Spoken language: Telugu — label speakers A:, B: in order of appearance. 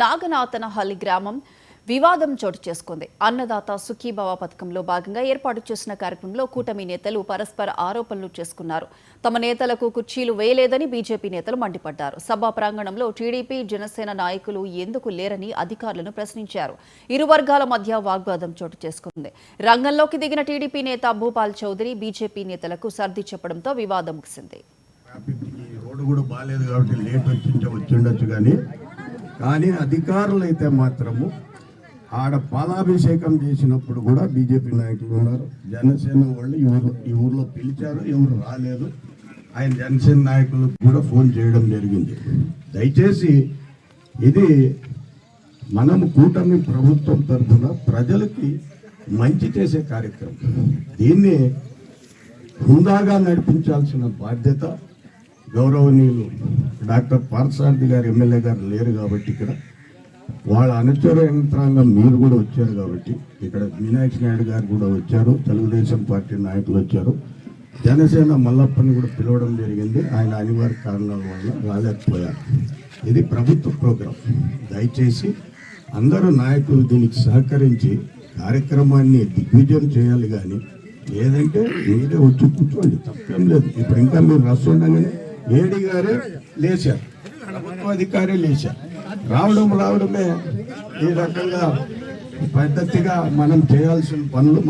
A: నాగనాథనహల్లి గ్రామం వివాదం చోటు చేసుకుంది. అన్నదాత సుఖీభవ పథకంలో భాగంగా ఏర్పాటు చేసిన కార్యక్రమంలో కూటమి నేతలు పరస్పర ఆరోపణలు చేసుకున్నారు. తమ నేతలకు కుర్చీలు వేయలేదని బీజేపీ నేతలు మండిపడ్డారు. సభా ప్రాంగణంలో టీడీపీ, జనసేన నాయకులు ఎందుకు లేరని అధికారులను ప్రశ్నించారు. ఇరు వర్గాల మధ్య వాగ్వాదం చోటు చేసుకుంది. రంగంలోకి దిగిన టీడీపీ నేత భూపాల్ చౌదరి బీజేపీ నేతలకు సర్ది చెప్పడంతో వివాదం ముగిసింది.
B: కానీ అధికారులు అయితే మాత్రము ఆడ పాలాభిషేకం చేసినప్పుడు కూడా బీజేపీ నాయకులు ఉన్నారు. జనసేన వాళ్ళు ఈ ఊర్లో పిలిచారు, ఎవరు రాలేదు. ఆయన జనసేన నాయకులకు కూడా ఫోన్ చేయడం జరిగింది. దయచేసి ఇది మనము కూటమి ప్రభుత్వం తరఫున ప్రజలకి మంచి చేసే కార్యక్రమం. దీన్ని హుందాగా నడిపించాల్సిన బాధ్యత గౌరవనీయులు డాక్టర్ పార్థసారథి గారు ఎమ్మెల్యే గారు లేరు కాబట్టి ఇక్కడ వాళ్ళ అనుచర యంత్రాంగం మీరు కూడా వచ్చారు కాబట్టి ఇక్కడ మీనాక్షి నాయుడు గారు కూడా వచ్చారు, తెలుగుదేశం పార్టీ నాయకులు వచ్చారు, జనసేన మల్లప్పని కూడా పిలవడం జరిగింది. ఆయన అనివార్య కారణాల వల్ల రాలేకపోయారు. ఇది ప్రభుత్వ ప్రోగ్రాం. దయచేసి అందరూ నాయకులు దీనికి సహకరించి కార్యక్రమాన్ని దిగ్విజయం చేయాలి. కానీ లేదంటే మీరే వచ్చి కూర్చోండి, తప్పేం లేదు. ఇప్పుడు ఇంకా మీరు రస్తుండగానే ఏడీ గారే లేచారు, ప్రభుత్వ అధికారే లేచారు. రావడమే ఈ రకంగా పద్ధతిగా మనం చేయాల్సిన పనులు